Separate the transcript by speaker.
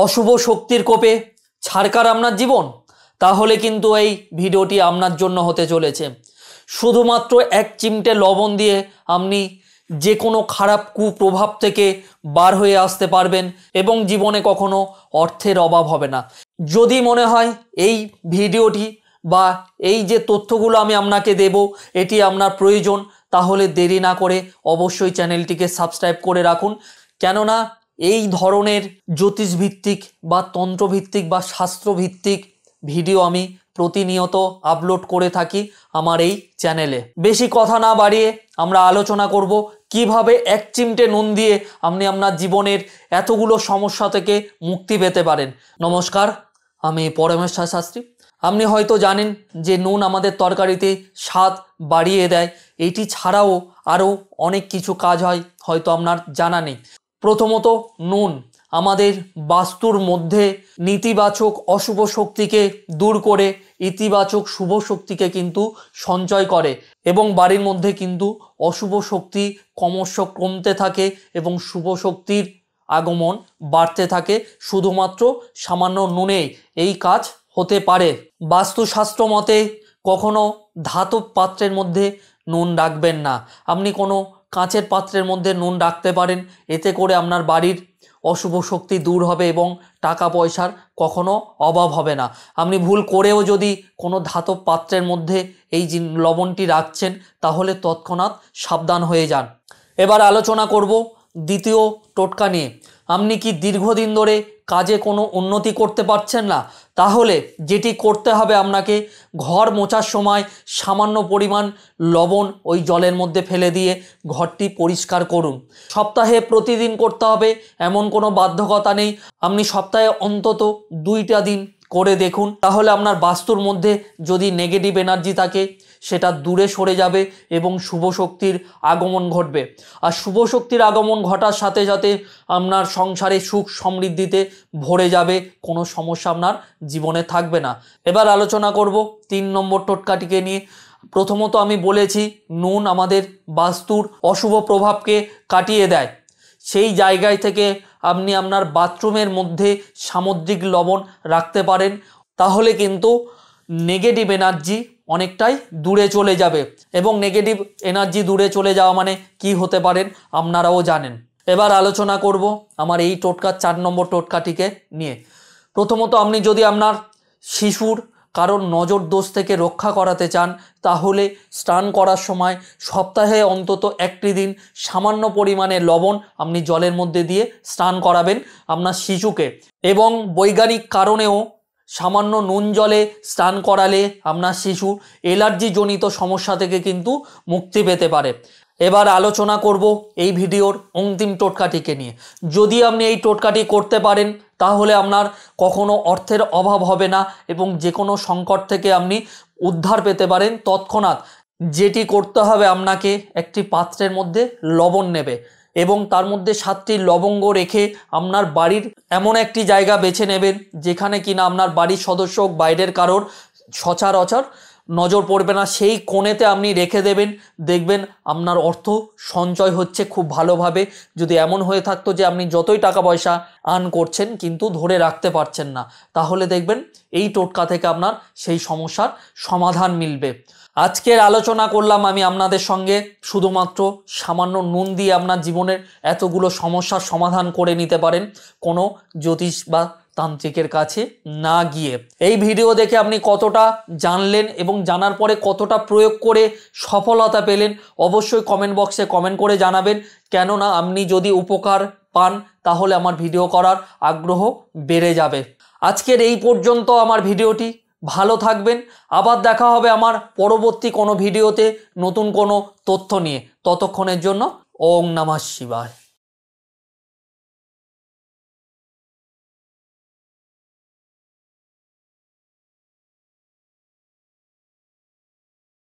Speaker 1: অশুভ শক্তির কোপে ছারকার আপনার জীবন, তাহলে কিন্তু এই ভিডিওটি আপনার জন্য হতে চলেছে। শুধুমাত্র এক চিমটে লবণ দিয়ে আপনি যে কোনো খারাপ কুপ্রভাব থেকে বার হয়ে আসতে পারবেন এবং জীবনে কখনো অর্থের অভাব হবে না। যদি মনে হয় এই ভিডিওটি বা এই যে তথ্যগুলো আমি আপনাকে দেব এটি আপনার প্রয়োজন, তাহলে দেরি না করে অবশ্যই চ্যানেলটিকে সাবস্ক্রাইব করে রাখুন। কেননা এই ধরনের জ্যোতিষভিত্তিক বা তন্ত্রভিত্তিক বা শাস্ত্রভিত্তিক ভিডিও আমি প্রতিনিয়ত আপলোড করে থাকি আমার এই চ্যানেলে। বেশি কথা না বাড়িয়ে আমরা আলোচনা করব কিভাবে এক চিমটে নুন দিয়ে আপনি আপনার জীবনের এতগুলো সমস্যা থেকে মুক্তি পেতে পারেন। নমস্কার, আমি পরমেশ্বর শাস্ত্রী। আপনি হয়তো জানেন যে নুন আমাদের তরকারিতে স্বাদ বাড়িয়ে দেয়। এটি ছাড়াও আরও অনেক কিছু কাজ হয়, হয়তো আপনার জানা নেই। প্রথমত, নুন আমাদের বাস্তুর মধ্যে নেতিবাচক অশুভ শক্তিকে দূর করে ইতিবাচক শুভ শক্তিকে কিন্তু সঞ্চয় করে এবং বাড়ির মধ্যে কিন্তু অশুভ শক্তি ক্রমশ কমতে থাকে এবং শুভ শক্তির আগমন বাড়তে থাকে। শুধুমাত্র সামান্য নুনেই এই কাজ হতে পারে। বাস্তুশাস্ত্র মতে কখনো ধাতব পাত্রের মধ্যে নুন রাখবেন না। আপনি কোনো কাঁচের পাত্রের মধ্যে নুন রাখতে পারেন, এতে করে আপনার বাড়ির অশুভ শক্তি দূর হবে এবং টাকা পয়সার কখনো অভাব হবে না। আপনি ভুল করেও যদি কোনো ধাতব পাত্রের মধ্যে এই যে লবণটি রাখছেন, তাহলে তৎক্ষণাৎ সাবধান হয়ে যান। এবার আলোচনা করব দ্বিতীয় টোটকা নিয়ে। আপনি কি দীর্ঘদিন ধরে কাজে কোনো উন্নতি করতে পারছেন না? তাহলে যেটি করতে হবে, আপনাকে ঘর মোছার সময় সামান্য পরিমাণ লবণ ওই জলের মধ্যে ফেলে দিয়ে ঘরটি পরিষ্কার করুন। সপ্তাহে প্রতিদিন করতে হবে এমন কোনো বাধ্যকতা নেই। আপনি সপ্তাহে অন্তত 2টা দিন করে দেখুন, তাহলে আপনার বাস্তুর মধ্যে যদি নেগেটিভ এনার্জি থাকে সেটা দূরে সরে যাবে এবং শুভ শক্তির আগমন ঘটবে। আর শুভ শক্তির আগমন ঘটার সাথে সাথে আপনার সংসারে সুখ সমৃদ্ধিতে ভরে যাবে, কোনো সমস্যা আপনার জীবনে থাকবে না। এবার আলোচনা করব 3 নম্বর টোটকাটিকে নিয়ে। প্রথমত আমি বলেছি নুন আমাদের বাস্তুর অশুভ প্রভাবকে কাটিয়ে দেয়। সেই জায়গায় থেকে আপনি আপনার বাথরুমের মধ্যে সামুদ্রিক লবণ রাখতে পারেন, তাহলে কিন্তু নেগেটিভ এনার্জি অনেকটাই দূরে চলে যাবে। এবং নেগেটিভ এনার্জি দূরে চলে যাওয়া মানে কি হতে পারেন আপনারাও জানেন। এবার আলোচনা করব আমার এই টোটকার 4 নম্বর টোটকাটিকে নিয়ে। প্রথমত, আপনি যদি আপনার শিশুর কারণ নজর দোষ থেকে রক্ষা করাতে চান, তাহলে স্নান করার সময় সপ্তাহে অন্তত 1টি দিন সামান্য পরিমাণে লবণ আপনি জলের মধ্যে দিয়ে স্নান করাবেন আপনার শিশুকে। এবং বৈজ্ঞানিক কারণেও সামান্য নুন জলে স্নান করালে আপনার শিশু অ্যালার্জিজনিত সমস্যা থেকে কিন্তু মুক্তি পেতে পারে। এবার আলোচনা করব এই ভিডিওর অন্তিম টোটকাটিকে নিয়ে। যদি আপনি এই টোটকাটি করতে পারেন, তাহলে আপনার কখনো অর্থের অভাব হবে না এবং যে কোনো সংকট থেকে আপনি উদ্ধার পেতে পারেন তৎক্ষণাৎ। যেটি করতে হবে, আপনাকে একটি পাত্রের মধ্যে লবণ নেবে এবং তার মধ্যে 7টি লবঙ্গ রেখে আপনার বাড়ির এমন একটি জায়গা বেছে নেবেন যেখানে কিনা আপনার বাড়ির সদস্য বাইরের কারোর সচরাচর নজর পড়বে না। সেই কোণেতে আপনি রেখে দেবেন, দেখবেন আপনার অর্থ সঞ্চয় হচ্ছে খুব ভালোভাবে। যদি এমন হয়ে থাকতো যে আপনি যতই টাকা পয়সা আর্ন করছেন কিন্তু ধরে রাখতে পারছেন না, তাহলে দেখবেন এই টোটকা থেকে আপনার সেই সমস্যার সমাধান মিলবে। আজকের আলোচনা করলাম আমি আপনাদের সঙ্গে শুধুমাত্র সামান্য নুন দিয়ে আপনার জীবনের এতগুলো সমস্যার সমাধান করে নিতে পারেন কোনো জ্যোতিষ বা তান্ত্রিকের কাছে না গিয়ে। এই ভিডিও দেখে আপনি কতটা জানলেন এবং জানার পরে কতটা প্রয়োগ করে সফলতা পেলেন, অবশ্যই কমেন্ট বক্সে কমেন্ট করে জানাবেন। কেননা আপনি যদি উপকার পান, তাহলে আমার ভিডিও করার আগ্রহ বেড়ে যাবে। আজকের এই পর্যন্ত আমার ভিডিওটি। ভালো থাকবেন। আবার দেখা হবে আমার পরবর্তী কোনো ভিডিওতে নতুন কোনো তথ্য নিয়ে। ততক্ষণের জন্য ওম নমঃ শিবায়।